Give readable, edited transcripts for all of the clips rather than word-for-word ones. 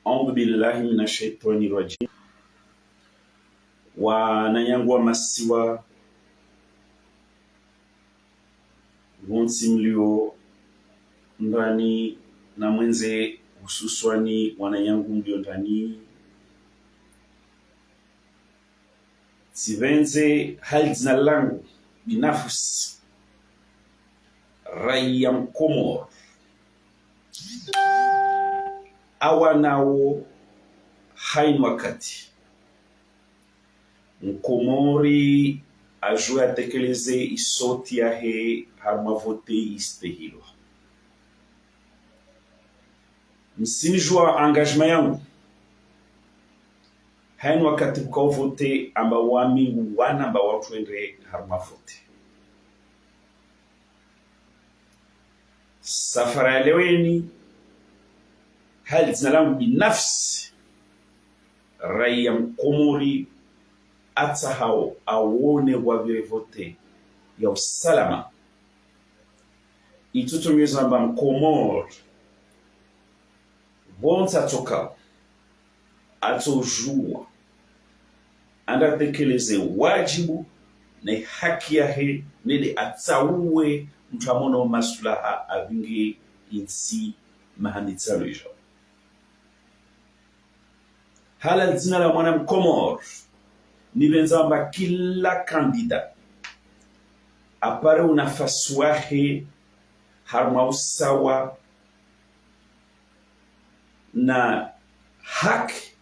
A'udhu billahi minash shaitani rajim. Wananyangwa masiwa wonsi mlio ndani na mwenze hususwani wananyangu mlio ndani sivenze hali zina langu binafsi raia Mkomoro awa nao haini wakati Mkomori ajue atekeleze isoti yahe harmavote istehilo. Msinijua engagement yangu haini wakati vote amba wami wana amba watuende harmavote. Safara ya leweni hali zina langu binafsi raia Mkomori ata hao awone wavire vote ya usalama itutumeza amba Mkomoro bonta toka atojua andatekeleze wajibu na haki yahe nede atauwe mtamono maslaha avinge insi mahanitsalo ijo. Hala zina la mwana Mkomoro ni benzamba kila kandida apare unafasi wahe harma usawa na haki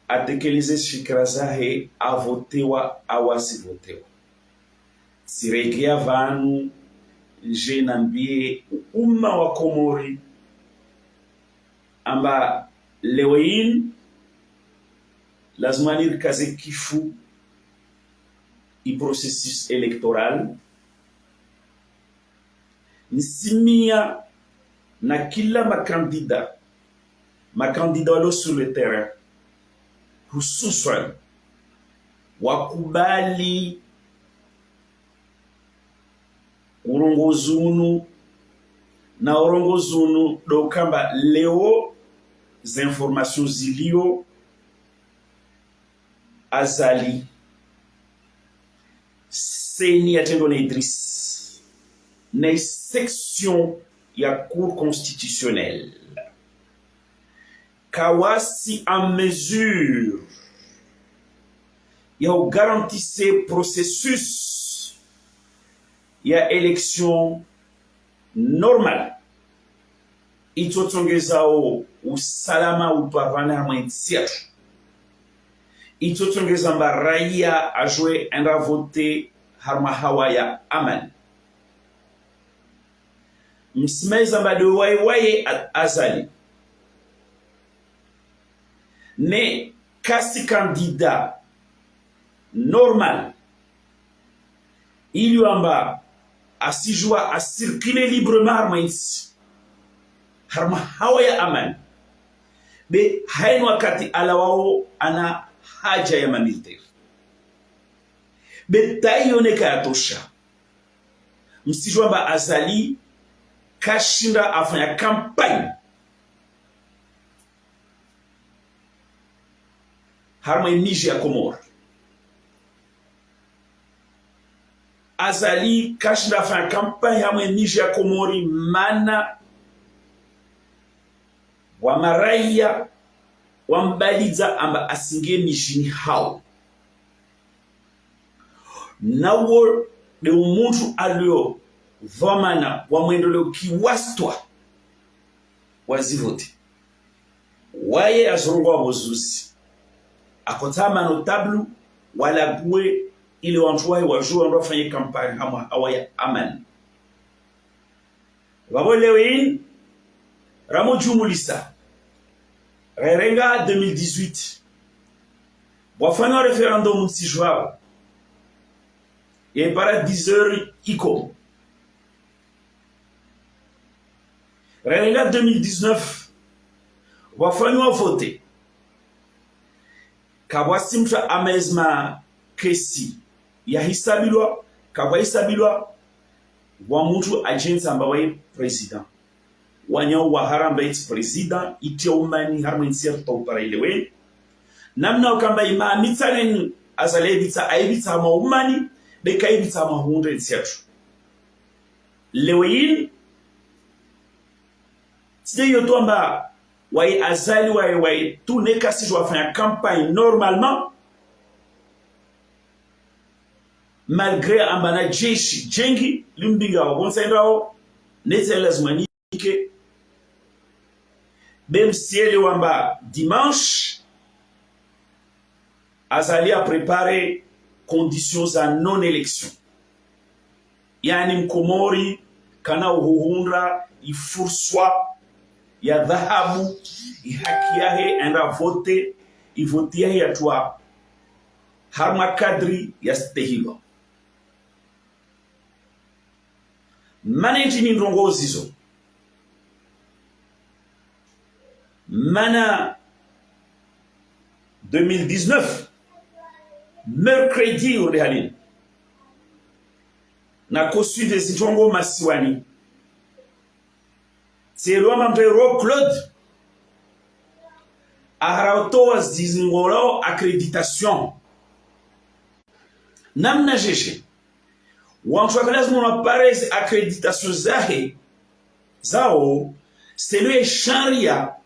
atekeleze fikra zahe avotewa awasivotewa. Siregea vanu nje nambie umma wa Komori amba lewein lazima nirikaze kifu i processus electoral nsimia na kila makandida walo sur le terrain hususan wakubali urongozunu na urongozunu dokamba leo za information zilio azali seni atendo na Idriss na section ya cour constitutionnelle kawasi en mesure ya garantisse processus ya élection normale itotongezao usalama upavana hamwentsiatu itotongeza mba raia ajue enda vote harma hawa ya aman. Msimeza mba de wae azali ne kasi kandida normal ili amba asijua asirkile librement harma insi harma hawa ya aman be haini wakati alawao ana haja ya mamiliteri betayoneka yatosha. Msijua mba azali kashinda afanya kampani harma miji ya Komoro. Azali kashinda afanya kampani harma miji ya Komori mana wa maraia wambaliza amba asinge mijini hao nawo de umuntu alio vamana wa mwendolo kiwastwa wazivote waye azurungwa bozusi akotama notablu wala bwe ile wantu wae wajua ndo fanye kampani hama awaya aman wabolewin ramo jumulisa Rerenga 2018 wafanya referendum msijwa para 10 heures iko. Rerenga 2019 wafanya vote kabwasi mtu amezma kesi ya hisabilwa kabwa hisabilwa wa mtu agency ambaye president wanyao wa haramba iti president itia umani harma insierto para ilewe namna wakamba imamita nini azalebita aibita ma umani beka ibita ma hunde insierto lewein tide yoto amba wai azali wai tu neka si jwa fanya campagne normalement malgré ambana jeshi jengi limbinga wa gonsaindao nete lazima nike même si elle wamba dimanche azali a préparer conditions à non élection yani mkomori kana uhuhundra ifurswa ya dhahabu ihaki yahe enda vote ivoti yahe yatua harma kadri ya stehilo managing ndongozi zo mana 2019 mercredi urehalin na kosu de sitongo masiwani Selo mampero Claude arauto zizingolo accréditation namna jeje wanchwakalas mona pares accréditation zao c'est le sharia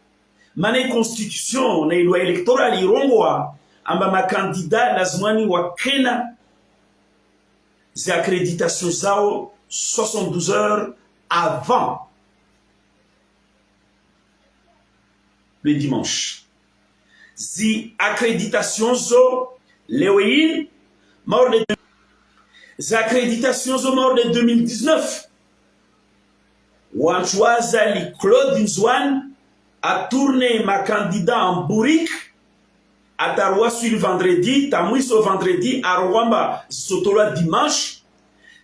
mane constitution na loi électorale irongwa amba makandidat lazimani wakena za accréditation zao 72 heures avant le dimanche. Zi accréditation zo lewein mort de zi accréditation zo mort de 2019. Wanchwaza li Claude Nzouane a tourné ma candidat en bourrique à Tarwa sur le vendredi, Tamouis au vendredi, à Rwamba Sotola dimanche.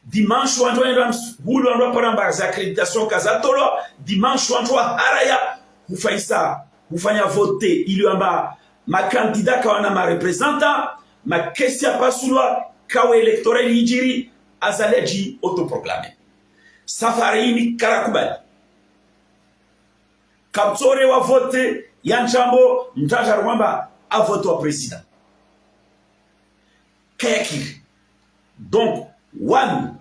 Dimanche, wanchwa paramba zi accréditation kazatolo. Dimanche, wanchwa haraya hufaisa. Ufanya voter ili amba ma candidat kawana ma représentant ma kestia pasulwa kawe électoral injiri azaleji autoproclamé safari ni karakubali kapsore wa voter yanchambo mtaja rwamba a vote wa président kayaki donc one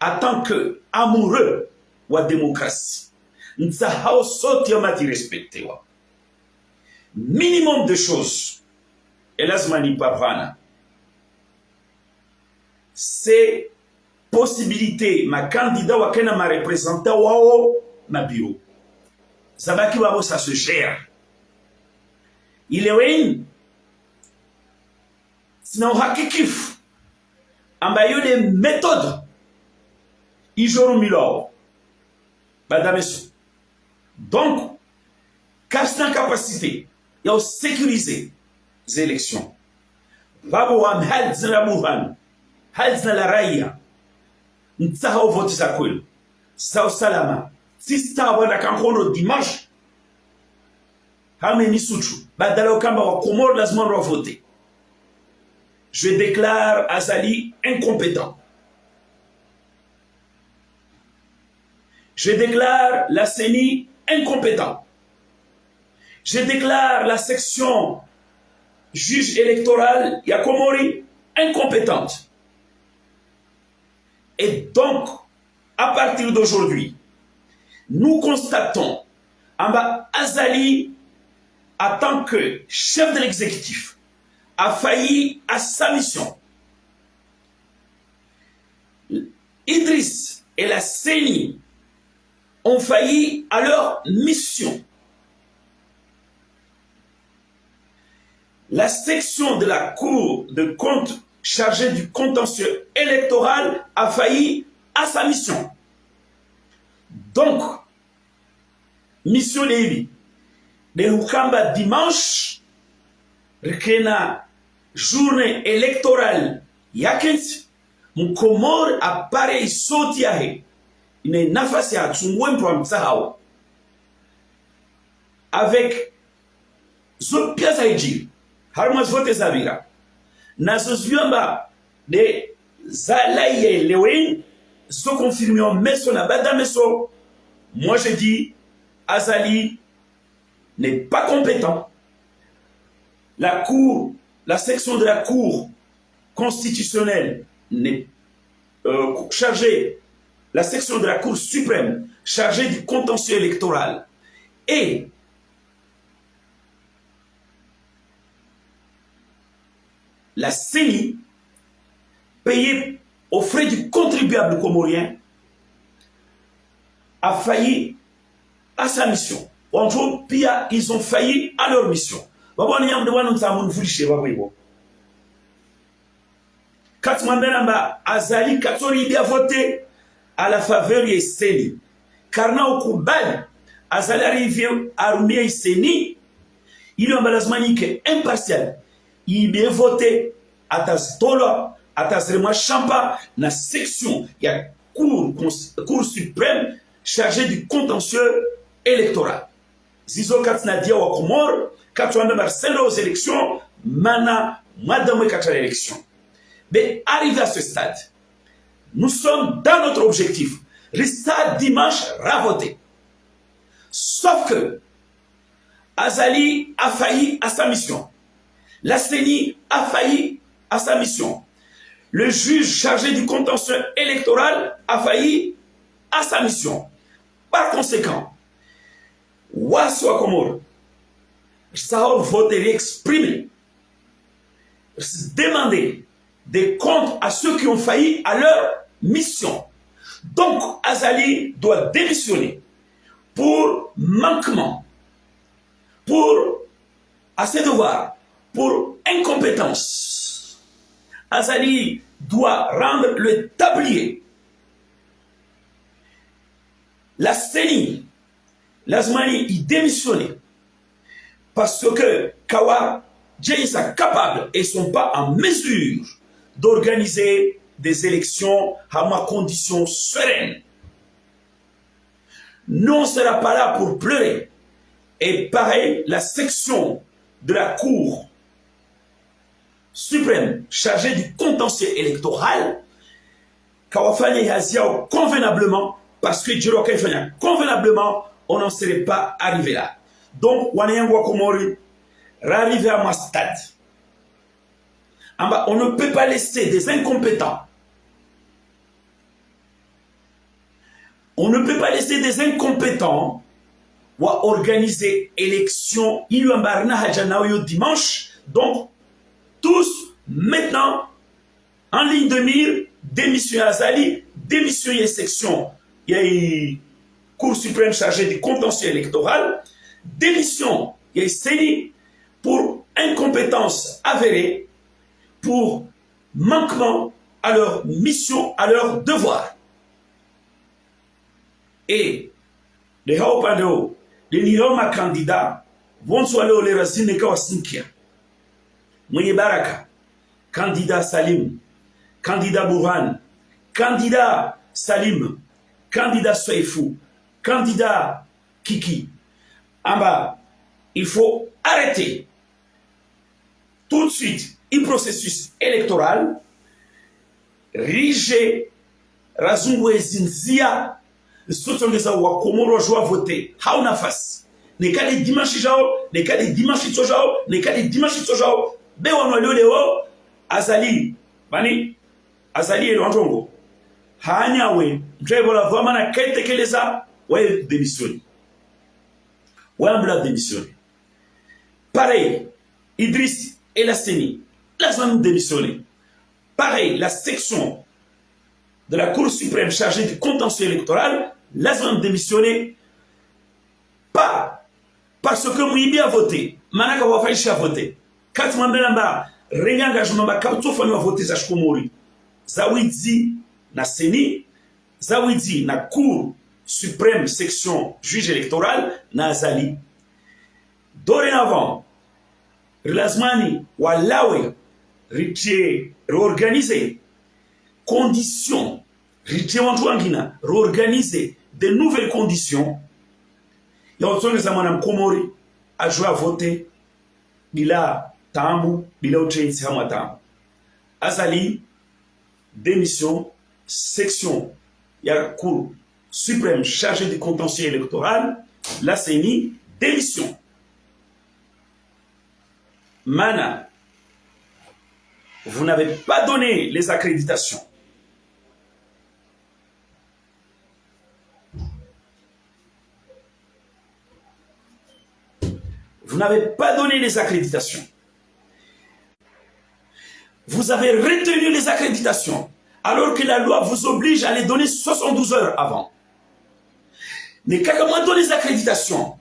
en tant que amoureux wa démocratie nsa hao sote yomati respecté wa minimum de choses et là zmani pavana c'est possibilité ma candidat wakena ma représentant wao ma bureau zabaki wao ça se gère il est win sinon hakikif ambayo des méthodes ijoru milo badameso donc castan capacité il y a sécuriser les élections. Babo wa mhalz na muhan, halz na la raia. Ntaha vote za kweli. Sao salama. Sista wana kankono dimanche. Hame ni suchu. Badala okamba wa komor lazima ndo voter. Je déclare Azali incompétent. Je déclare la CENI incompétent. Je déclare la section juge électorale Yakomori incompétente. Et donc, à partir d'aujourd'hui, nous constatons Amba Azali, en tant que chef de l'exécutif, a failli à sa mission. Idriss et la CENI ont failli à leur mission. La section de la Cour de compte chargée du contentieux électoral a failli à sa mission. Donc, mission Lévi, de Hukamba dimanche, Rikena journée électorale yakent, Mkomor appareil sotiahe, ine nafasi ya tsungwempwa msahao. Avec zo piaza ijiri. Harmas vote zabira. Nazozyamba de zalaye lewen so confirmé en meso na bada meso. Moi je dis Azali n'est pas compétent. La section de la Cour constitutionnelle n'est chargée, la section de la Cour suprême chargée du contentieux électoral et la CENI, payée aux frais du contribuable comorien, a failli à sa mission. Entre pia, ils ont failli à leur mission. Quand Azali Katori a voté à la faveur de Seni, Karna Okubal, Azali arrivé à Rumia Seni, il y a un balazmani qui est impartial. Il est voté à Tazdola, à Tazrema Champa, dans la section, il y a Cour suprême chargée du contentieux électoral. Zizo Katsna Dia Wakomor, Katouanda Marcelo aux élections, Mana, Madame Katra l'élection. Mais arrivé à ce stade, nous sommes dans notre objectif. Resta dimanche ravoté. Sauf que Azali a failli à sa mission. La CENI a failli à sa mission. Le juge chargé du contentieux électoral a failli à sa mission. Par conséquent, Waswa Komor, ça a voté exprimé, demander des comptes à ceux qui ont failli à leur mission. Donc, Azali doit démissionner pour manquement, à ses devoirs, pour incompétence. Azali doit rendre le tablier. La CENI, l'Azmani, il démissionnait parce que Kawa, Jays sont capables et ne sont pas en mesure d'organiser des élections à ma condition sereine. Nous, on ne sera pas là pour pleurer. Et pareil, la section de la Cour suprême chargée du contentieux électoral, Kawafani Haziao convenablement, parce que Djiroka Fanya convenablement, on n'en serait pas arrivé là. Donc, Wanayangwa Komori, arrivé à ma stade. On ne peut pas laisser des incompétents. On ne peut pas laisser des incompétents ou organiser élection dimanche. Donc, tous maintenant en ligne de mire, démission Azali, démission section. Il y a une Cour suprême chargée du contentieux électoral, démission, il y a une CENI pour incompétence avérée, pour manquement à leur mission, à leur devoir. Et les hauts les niroma candidats vont soit les racines de Kawasinkia. Mouye Baraka, candidat Salim, candidat Bourhan, candidat Salim, candidat Soifou, candidat Kiki. En bas, il faut arrêter tout de suite le processus électoral, riger, razungwe zinzia, sotongeza wa Komoro joa voter, hauna fasi. Nekali dimanche jao, nekali dimanche tsojao, nekali dimanche tsojao, be wanwalio leo, Azali, bani, Azali et Lwanjongo. Hanyawe, mtrebola vamana kete keleza, ouais démissionner. Ouais ambula démissionner. Pareil, Idriss et la CENI, l'Azman démissionner. Pareil, la section de la Cour suprême chargée du contentieux électoral, l'Azman démissionner. Pas parce que Mouibi a voté, Manaka Wafaïchi a voté. Quand Mambelamba, Renyanga Jumamba Kaptoufani a voté Zachkomori. Zawidi na CENI, Zawidi na Cour suprême section juge électoral, na Azali. Dorénavant, Relazmani Walawe, réorganiser conditions, réorganiser de nouvelles conditions. Il y a autre chose à Komori a joué à voter, Bila Tambu, Bila Uchensi Hamatam. Azali, démission, section, il y a la Cour suprême chargée du contentieux électoral, la CENI, démission. Mana, vous n'avez pas donné les accréditations. Vous n'avez pas donné les accréditations. Vous avez retenu les accréditations, alors que la loi vous oblige à les donner 72 heures avant. Mais quand on donne les accréditations,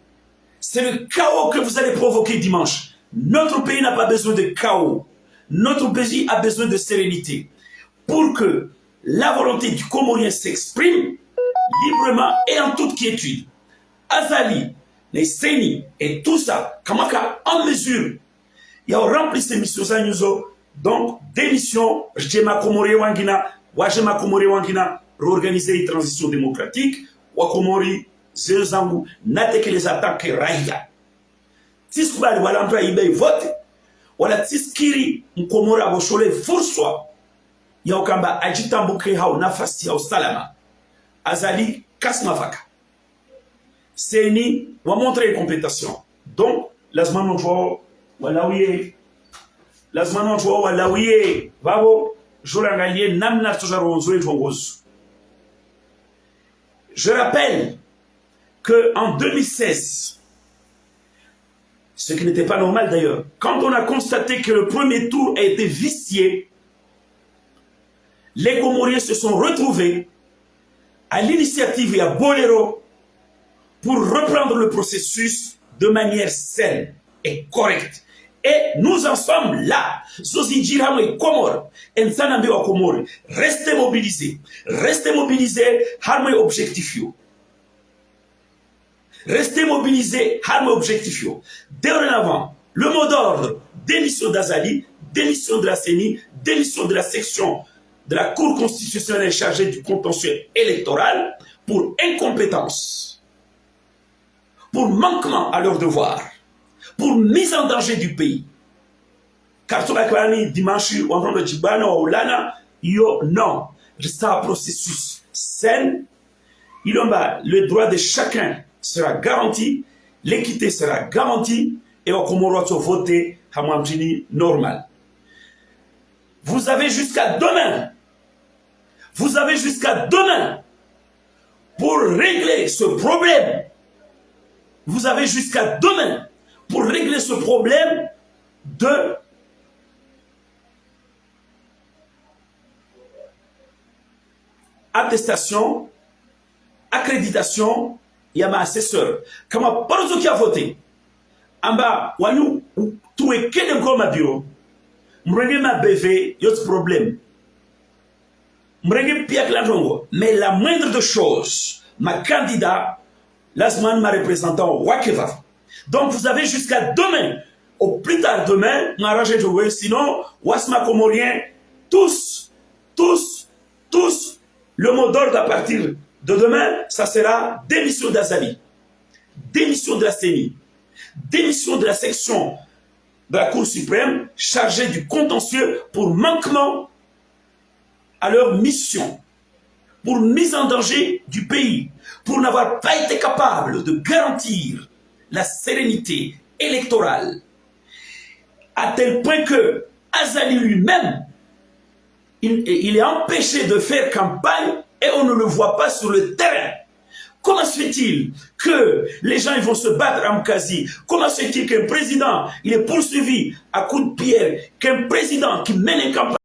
c'est le chaos que vous allez provoquer dimanche. Notre pays n'a pas besoin de chaos. Notre pays a besoin de sérénité. Pour que la volonté du Comorien s'exprime librement et en toute quiétude. Azali, les CENI et tout ça, Kamaka en mesure, il y a rempli ces missions à nous. Donc, démission, Jema Komori Wangina, Wajema Komori Wangina, réorganiser une transition démocratique, Wakomori, Zenzangu, n'attaquer les attaques Raïa. Tiskubali walamtra ibe vote, wala tiskiri mkomora boshole furso, ya ukamba ajitambuke hao nafasi ya usalama. Azali kasmafaka. CENI va montrer les compétences. Donc, lazima nojwa walawiye. Lazima nojwa walawiye. Babo, jorangalie namna tujaronzo etongozo. Je rappelle que en 2016, ce qui n'était pas normal d'ailleurs, quand on a constaté que le premier tour a été vicié, les Comoriens se sont retrouvés à l'initiative et à Bolero pour reprendre le processus de manière saine et correcte. Et nous en sommes là. Zozidjiramo et Comor, Nsanambe wa Comor, restez mobilisés. Restez mobilisés, harme objectif yo. Restez mobilisés, harme objectif yo. Dorénavant, le mot d'ordre, démission d'Azali, démission de la CENI, démission de la section de la Cour constitutionnelle chargée du contentieux électoral pour incompétence, pour manquement à leurs devoirs, pour mise en danger du pays. Car tout le dimanche, on prend le Tchibana ou Lana, non, c'est un processus sain. Le droit de chacun sera garanti, l'équité sera garantie, et on commence à voter à Mamtini normal. Vous avez jusqu'à demain. Vous avez jusqu'à demain pour régler ce problème. Vous avez jusqu'à demain pour régler ce problème de attestation, accréditation, il y a ma assesseur. Comment pas qui a voté? En bas, Wanou, tout est quel comme ma bureau. M'renge ma BV, il y a ce problème. M'renge Pierre Landrongo. Mais la moindre de choses, ma candidat, Lasman, ma représentant, Wakeva. Donc vous avez jusqu'à demain, au plus tard demain, m'arranger de jouer, sinon, Wasma Comorien, tous, le mot d'ordre à partir de demain, ça sera démission d'Azali, démission de la CENI, démission de la section de la Cour suprême chargée du contentieux pour manquement à leur mission, pour mise en danger du pays, pour n'avoir pas été capable de garantir la sérénité électorale, à tel point que Azali lui-même, il est empêché de faire campagne et on ne le voit pas sur le terrain. Comment se fait-il que les gens ils vont se battre à Mkazi? Comment se fait-il qu'un président il est poursuivi à coups de pierre, qu'un président qui mène une campagne